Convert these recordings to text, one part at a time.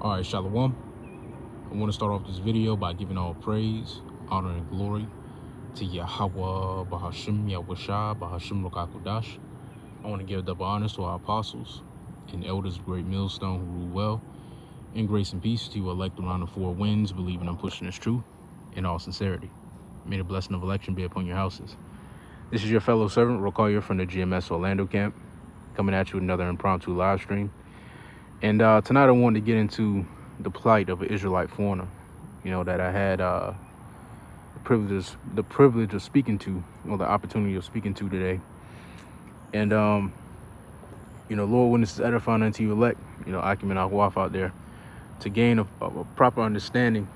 All right, Shalom. I want to start off this video by giving all praise, honor, and glory to Yahweh, Bahashim, Yahushua, Bahashim Rokakudash. I want to give double honors to our apostles and elders of Great Millstone who rule well. In grace and peace to you elect around the four winds, believing I'm pushing this truth in all sincerity. May the blessing of election be upon your houses. This is your fellow servant, Rokayer from the GMS Orlando camp, coming at you with another impromptu live stream. And tonight I wanted to get into the plight of an Israelite foreigner, that I had the privilege of speaking to, or the opportunity of speaking to today. And, Lord, when this is edifying unto you elect, Akim and Akwaf out there, to gain a proper understanding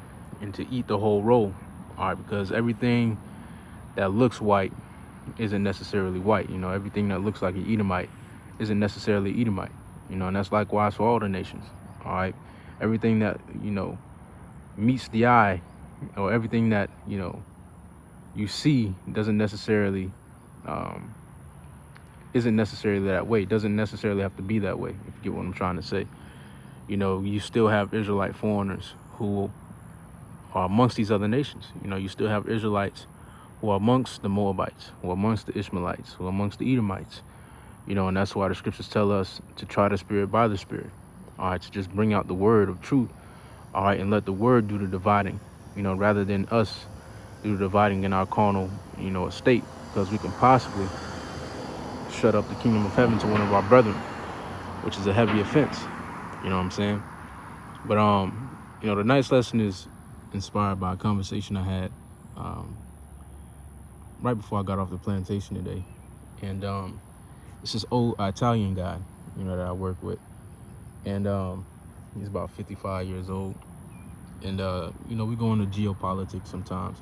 and to eat the whole roll, all right, because everything that looks white isn't necessarily white. Everything that looks like an Edomite isn't necessarily Edomite, and that's likewise for all the nations, all right. Everything that, meets the eye, or everything that, you see isn't necessarily that way. It doesn't necessarily have to be that way, if you get what I'm trying to say. You still have Israelite foreigners who are amongst these other nations. You still have Israelites who are amongst the Moabites, who are amongst the Ishmaelites, who are amongst the Edomites. And that's why the scriptures tell us to try the spirit by the spirit. All right, to just bring out the word of truth. All right, and let the word do the dividing, rather than us do the dividing in our carnal, estate, because we can possibly shut up the kingdom of heaven to one of our brethren, which is a heavy offense. You know what I'm saying? But, tonight's lesson is inspired by a conversation I had right before I got off the plantation today. And it's this old Italian guy, that I work with. And he's about 55 years old. And, we go into geopolitics sometimes.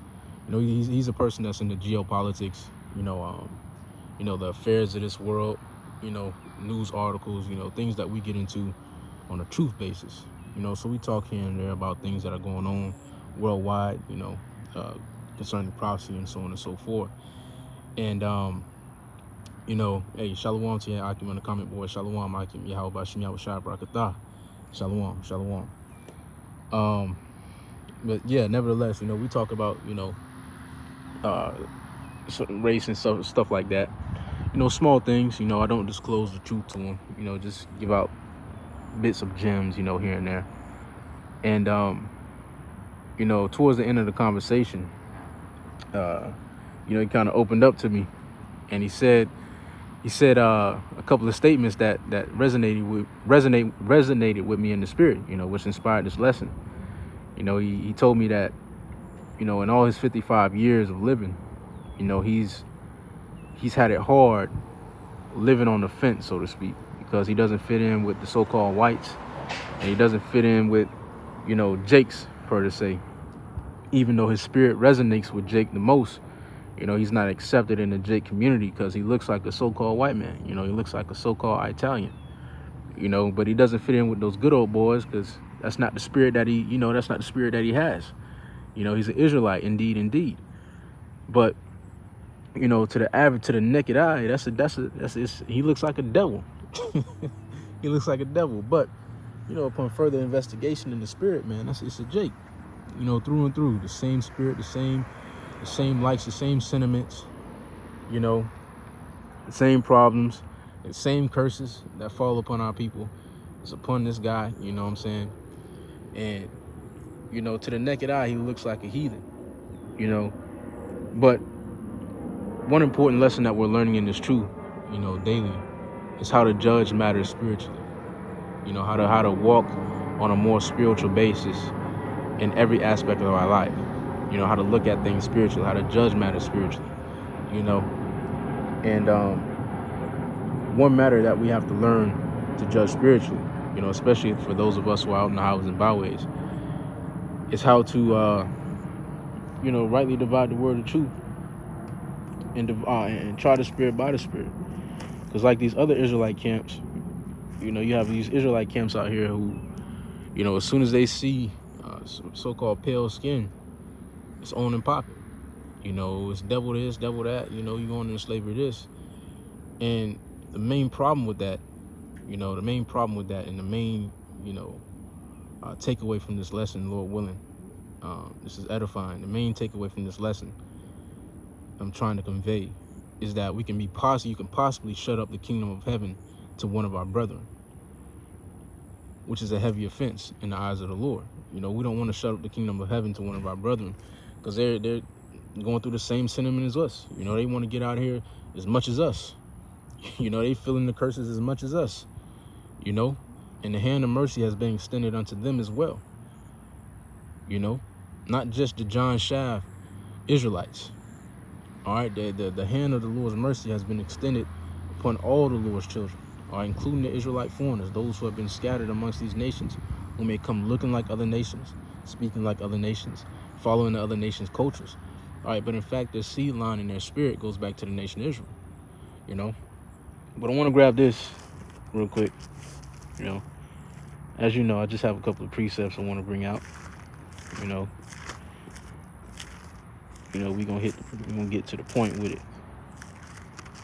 He's a person that's into geopolitics, the affairs of this world, news articles, things that we get into on a truth basis. So we talk here and there about things that are going on worldwide, concerning prophecy and so on and so forth. And, hey, shalom to you, Akim, in the comment board. Shalom, Akim, Yahweh Bashim, Yahweh Shai, Barakatah. Shalom. But yeah, nevertheless, we talk about, race and stuff like that. Small things, I don't disclose the truth to them, just give out bits of gems, here and there. And, towards the end of the conversation, he kind of opened up to me, and he said a couple of statements that resonated with me in the spirit, which inspired this lesson. He told me that, in all his 55 years of living, he's had it hard living on the fence, so to speak, because he doesn't fit in with the so-called whites, and he doesn't fit in with, Jake's, per se. Even though his spirit resonates with Jake the most, he's not accepted in the Jake community because he looks like a so-called white man. He looks like a so-called Italian, but he doesn't fit in with those good old boys because that's not the spirit that he, that's not the spirit that he has. He's an Israelite, indeed. But, to the naked eye, he looks like a devil. He looks like a devil. But, upon further investigation in the spirit, man, it's a Jake. Through and through, the same spirit, the same likes, the same sentiments, the same problems, the same curses that fall upon our people. It's upon this guy, you know what I'm saying? And, to the naked eye, he looks like a heathen, But one important lesson that we're learning in this truth, daily, is how to judge matters spiritually. How to walk on a more spiritual basis in every aspect of our life. How to look at things spiritually, how to judge matters spiritually, And one matter that we have to learn to judge spiritually, especially for those of us who are out in the highways and byways, is how to, rightly divide the word of truth and try the spirit by the spirit. Because like these other Israelite camps, you have these Israelite camps out here who, as soon as they see so-called pale skin, it's on and popping. It's devil this, devil that, you're going into slavery this. And the main problem with that, and the main takeaway from this lesson, Lord willing. This is edifying. The main takeaway from this lesson I'm trying to convey is that you can possibly shut up the kingdom of heaven to one of our brethren, which is a heavy offense in the eyes of the Lord. We don't want to shut up the kingdom of heaven to one of our brethren, because they're going through the same sentiment as us. They want to get out of here as much as us. They feeling the curses as much as us. And the hand of mercy has been extended unto them as well. Not just the John Shaft Israelites. All right, the hand of the Lord's mercy has been extended upon all the Lord's children, all right, including the Israelite foreigners, those who have been scattered amongst these nations, who may come looking like other nations, speaking like other nations, following the other nations' cultures. All right, but in fact, their seed line and their spirit goes back to the nation Israel. But I want to grab this real quick. As you know, I just have a couple of precepts I want to bring out. We're gonna get to the point with it.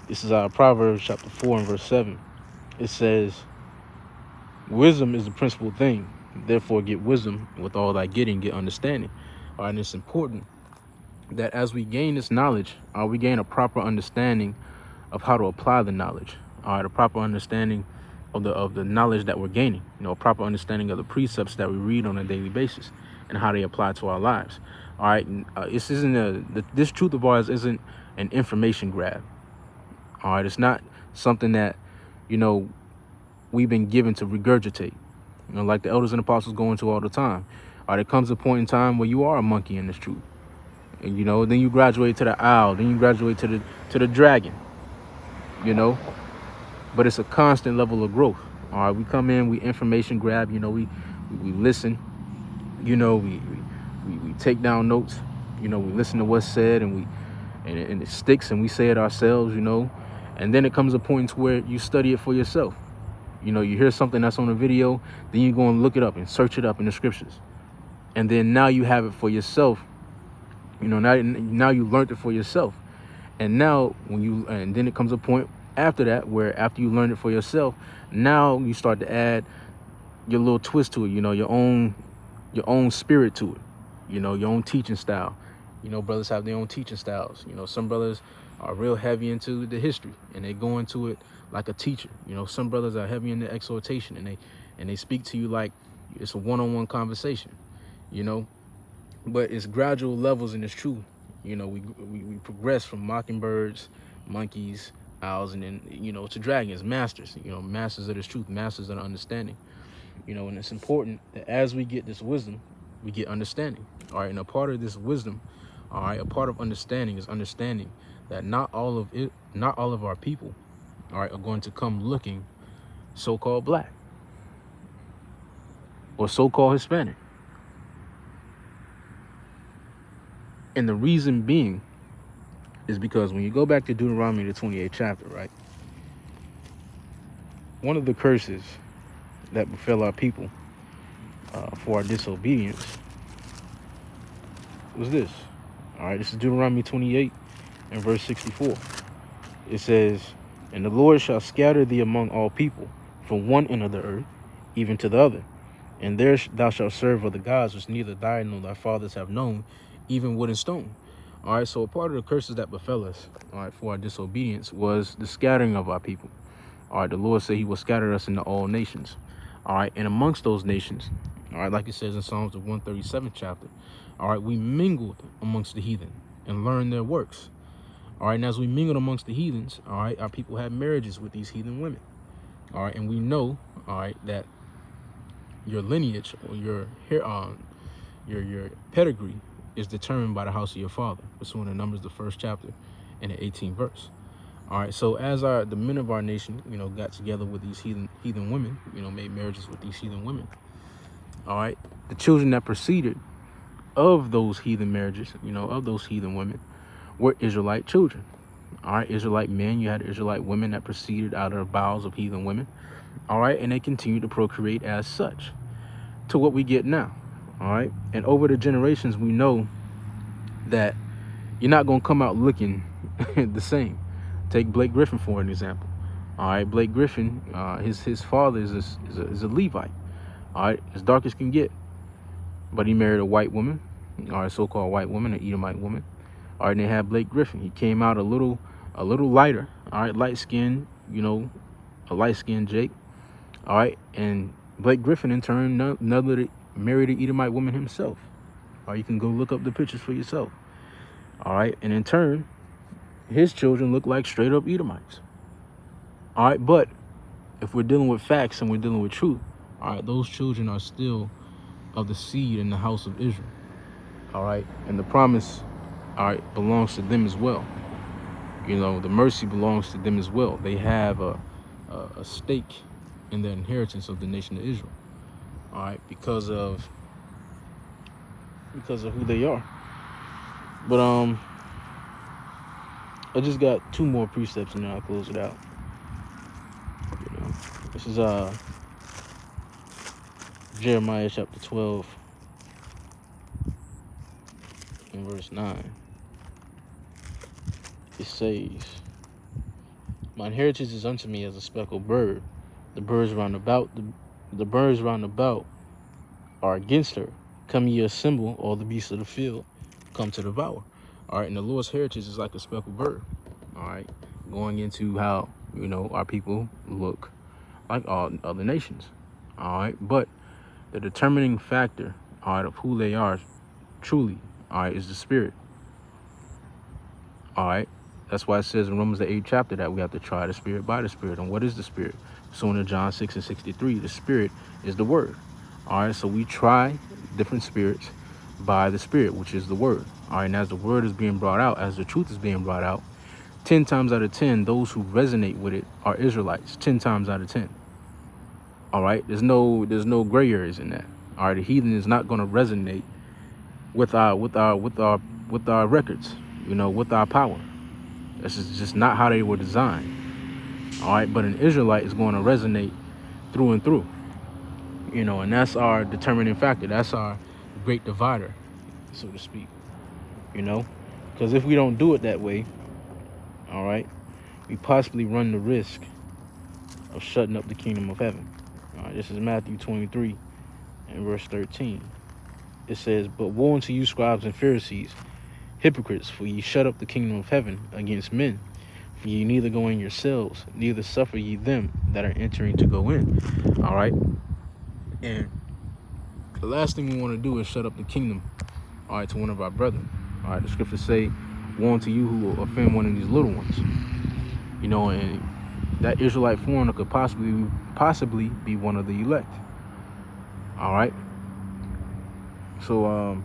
This is our Proverbs chapter 4 and verse 7. It says, wisdom is the principal thing. Therefore get wisdom, and with all thy getting, get understanding. All right, and it's important that as we gain this knowledge, we gain a proper understanding of how to apply the knowledge. All right, a proper understanding of the knowledge that we're gaining. A proper understanding of the precepts that we read on a daily basis and how they apply to our lives. All right, this truth of ours isn't an information grab. All right, it's not something that we've been given to regurgitate. Like the elders and apostles go into all the time. All right, there comes a point in time where you are a monkey in this truth, and then you graduate to the owl, then you graduate to the dragon. But it's a constant level of growth. All right, we come in, we information grab. We listen. We take down notes. We listen to what's said, and it sticks, and we say it ourselves. And then it comes a point where you study it for yourself. You hear something that's on a video, then you go and look it up and search it up in the scriptures, and then now you have it for yourself. Now you learned it for yourself, and now and then it comes a point after that where after you learn it for yourself, now you start to add your little twist to it. Your own spirit to it. Your own teaching style. Brothers have their own teaching styles. Some brothers are real heavy into the history and they go into it like a teacher. Some brothers are heavy into exhortation and they speak to you like it's a one-on-one conversation. But it's gradual levels in this truth. We progress from mockingbirds, monkeys, owls, and then to dragons, masters. Masters of this truth, masters of the understanding. And it's important that as we get this wisdom, we get understanding. All right, and a part of this wisdom, all right, a part of understanding is understanding that not all of our people, all right, are going to come looking so-called black or so-called Hispanic. And the reason being is because when you go back to Deuteronomy, the 28th chapter, right, one of the curses that befell our people for our disobedience was this. All right, this is Deuteronomy 28 and verse 64. It says, and the Lord shall scatter thee among all people, from one end of the earth, even to the other. And there thou shalt serve other gods, which neither thy nor thy fathers have known, even wood and stone. All right, so a part of the curses that befell us, all right, for our disobedience was the scattering of our people. All right, the Lord said he will scatter us into all nations. All right, and amongst those nations, all right, like it says in Psalms, the 137th chapter, all right, we mingled amongst the heathen and learned their works. All right, and as we mingled amongst the heathens, all right, our people had marriages with these heathen women. All right, and we know, all right, that your lineage or your pedigree is determined by the house of your father. Pursuant to Numbers, the 1st chapter and the 18th verse. All right, so as the men of our nation, got together with these heathen women, made marriages with these heathen women. All right, the children that proceeded of those heathen marriages, of those heathen women, were Israelite children. All right, Israelite men, you had Israelite women that proceeded out of the bowels of heathen women. All right, and they continued to procreate as such to what we get now. All right, and over the generations, we know that you're not going to come out looking the same. Take Blake Griffin for an example. All right, Blake Griffin, his father is a Levite. All right, as dark as can get. But he married a white woman, or a so-called white woman, an Edomite woman. All right, and they had Blake Griffin. He came out a little lighter. All right, light skinned, you know, a light skinned Jake. All right, and Blake Griffin in turn married an Edomite woman himself. All right, you can go look up the pictures for yourself. All right, and in turn, his children look like straight up Edomites. All right, but if we're dealing with facts and we're dealing with truth, all right, those children are still of the seed in the house of Israel. All right, and the promise, all right, belongs to them as well. You know, the mercy belongs to them as well. They have a stake in the inheritance of the nation of Israel. All right, because of who they are. But I just got 2 more precepts and then I'll close it out. You know, this is Jeremiah chapter 12 and verse 9. It says, "My inheritance is unto me as a speckled bird. The birds round about are against her. Come ye assemble, all the beasts of the field, come to devour." All right, and the Lord's heritage is like a speckled bird. All right, going into how, you know, our people look like all other nations. All right, but the determining factor, all right, of who they are truly, all right, is the spirit. All right, that's why it says in Romans the 8th chapter that we have to try the spirit by the spirit. And what is the spirit? So in John 6 and 63, the spirit is the word. All right, so we try different spirits by the spirit, which is the word. All right, and as the word is being brought out, as the truth is being brought out, 10 times out of 10, those who resonate with it are Israelites. 10 times out of 10. All right, there's no gray areas in that. All right, the heathen is not going to resonate with our records, you know, with our power. This is just not how they were designed. All right, but an Israelite is going to resonate through and through, you know, and that's our determining factor. That's our great divider, so to speak, you know, because if we don't do it that way, all right, we possibly run the risk of shutting up the kingdom of heaven. All right, this is Matthew 23 and verse 13. It says, "But woe unto you, scribes and Pharisees, hypocrites, for ye shut up the kingdom of heaven against men. For ye neither go in yourselves, neither suffer ye them that are entering to go in." All right, and the last thing we want to do is shut up the kingdom, all right, to one of our brethren. All right, the scriptures say, "Woe unto you who will offend one of these little ones." You know, and that Israelite foreigner could possibly be one of the elect. All right, so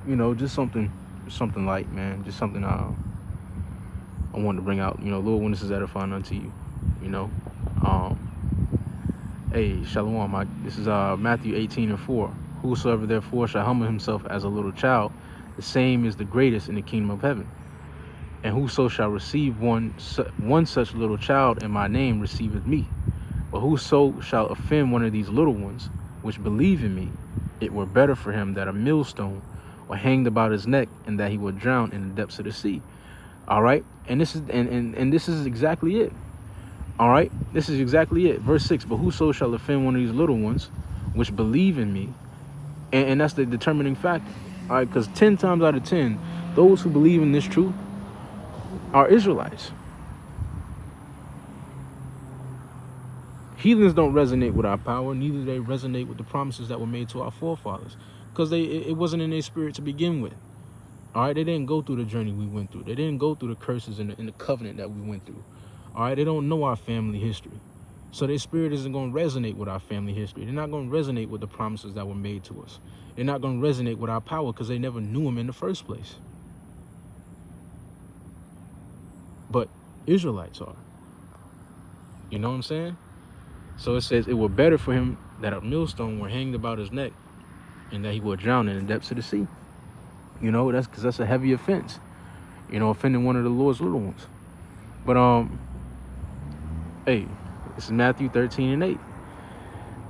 you know, just something light, man, just something I wanted to bring out. You know, Lord, when this is edifying unto you, you know. Hey, shalom. This is Matthew 18 and 4. "Whosoever therefore shall humble himself as a little child, the same is the greatest in the kingdom of heaven. And whoso shall receive one such little child in my name receiveth me. But whoso shall offend one of these little ones, which believe in me, it were better for him that a millstone were hanged about his neck, and that he would drown in the depths of the sea." All right, and this is this is exactly it. All right, this is exactly it. Verse 6, "But whoso shall offend one of these little ones, which believe in me," and that's the determining factor. All right, because 10 times out of 10, those who believe in this truth are Israelites. Heathens don't resonate with our power, neither do they resonate with the promises that were made to our forefathers, because it wasn't in their spirit to begin with. All right, they didn't go through the journey we went through. They didn't go through the curses and the covenant that we went through. All right, they don't know our family history. So their spirit isn't going to resonate with our family history. They're not going to resonate with the promises that were made to us. They're not going to resonate with our power because they never knew them in the first place. But Israelites are. You know what I'm saying? So it says, "It were better for him that a millstone were hanged about his neck, and that he would drown in the depths of the sea." You know, that's because that's a heavy offense. You know, offending one of the Lord's little ones. But hey, this is Matthew 13 and 8.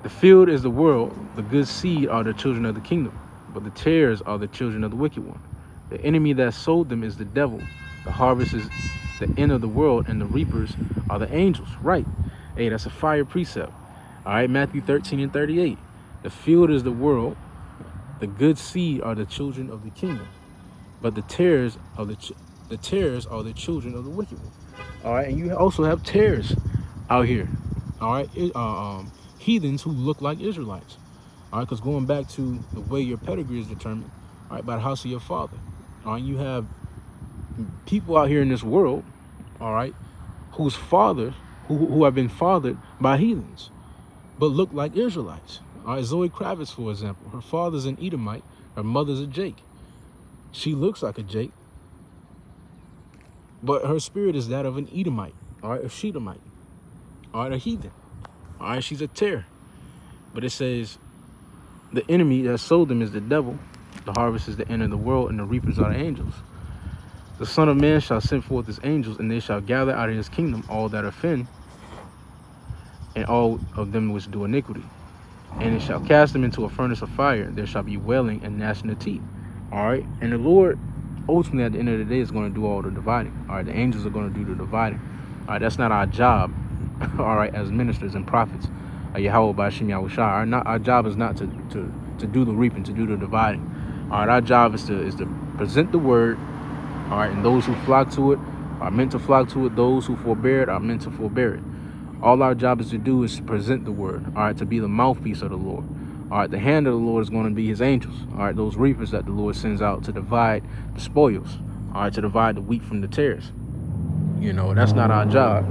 "The field is the world, the good seed are the children of the kingdom, but the tares are the children of the wicked one. The enemy that sowed them is the devil. The harvest is the end of the world, and the reapers are the angels." Right. Hey, that's a fire precept. All right, Matthew 13 and 38. The field is the world. The good seed are the children of the kingdom, but the tares are the tares are the children of the wicked one. All right, and you also have tares out here. All right, heathens who look like Israelites. All right, because going back to the way your pedigree is determined, all right, by the house of your father. All right, you have people out here in this world, all right, whose fathers, who have been fathered by heathens, but look like Israelites. All right, Zoe Kravitz, for example, her father's an Edomite, her mother's a Jake. She looks like a Jake, but her spirit is that of an Edomite, all right, a Shedamite, all right, a heathen. All right, she's a tare. But it says the enemy that sowed them is the devil. The harvest is the end of the world, and the reapers are the angels. The Son of Man shall send forth his angels, and they shall gather out of his kingdom all that offend, and all of them which do iniquity. And it shall cast them into a furnace of fire. There shall be wailing and gnashing of teeth. All right, and the Lord ultimately at the end of the day is going to do all the dividing. All right, the angels are going to do the dividing. All right, that's not our job. All right, as ministers and prophets, Yahweh Bashim Yahushua. Our job is not to do the reaping, to do the dividing. All right, our job is to present the word. All right, and those who flock to it are meant to flock to it. Those who forbear it are meant to forbear it. All our job is to do is to present the word. All right, to be the mouthpiece of the Lord. All right, the hand of the Lord is going to be his angels. All right, those reapers that the Lord sends out to divide the spoils. All right, to divide the wheat from the tares. You know, that's not our job.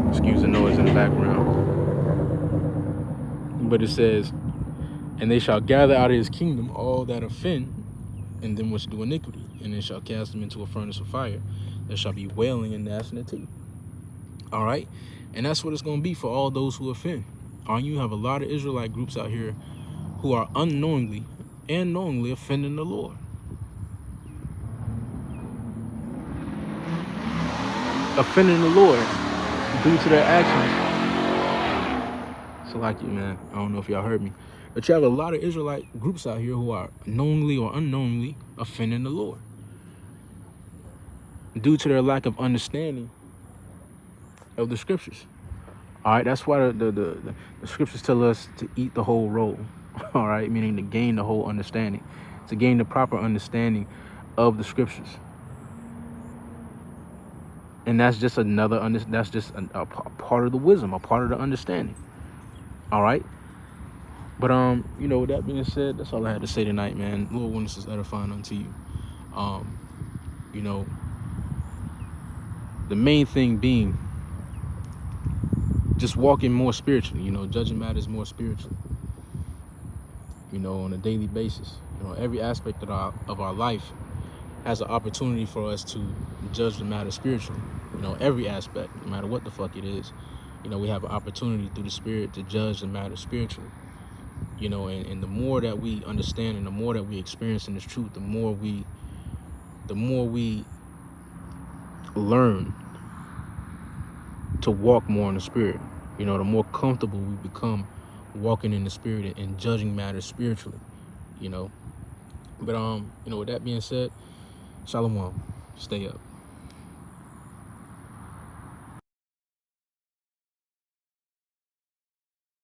Excuse the noise in the background. But it says, and they shall gather out of his kingdom all that offend, and them which do iniquity, and they shall cast them into a furnace of fire. There shall be wailing and gnashing of teeth. All right, and that's what it's going to be for all those who offend. You have a lot of Israelite groups out here who are unknowingly and knowingly offending the Lord. Offending the Lord due to their actions. So like you, man, I don't know if y'all heard me, but you have a lot of Israelite groups out here who are knowingly or unknowingly offending the Lord due to their lack of understanding of the scriptures. All right, that's why the scriptures tell us to eat the whole roll. All right, meaning to gain the whole understanding, to gain the proper understanding of the scriptures. And that's just that's just a part of the wisdom, a part of the understanding. All right. But you know, with that being said, that's all I had to say tonight, man. Lord, when this is edifying unto you. You know, the main thing being just walking more spiritually, you know, judging matters more spiritually. You know, on a daily basis. You know, every aspect of our life has an opportunity for us to judge the matter spiritually. You know, every aspect, no matter what the fuck it is. You know, we have an opportunity through the Spirit to judge the matter spiritually. You know, and the more that we understand and the more that we experience in this truth, the more we learn to walk more in the Spirit. You know, the more comfortable we become walking in the Spirit and judging matters spiritually. You know, but you know, with that being said, Shalom, stay up.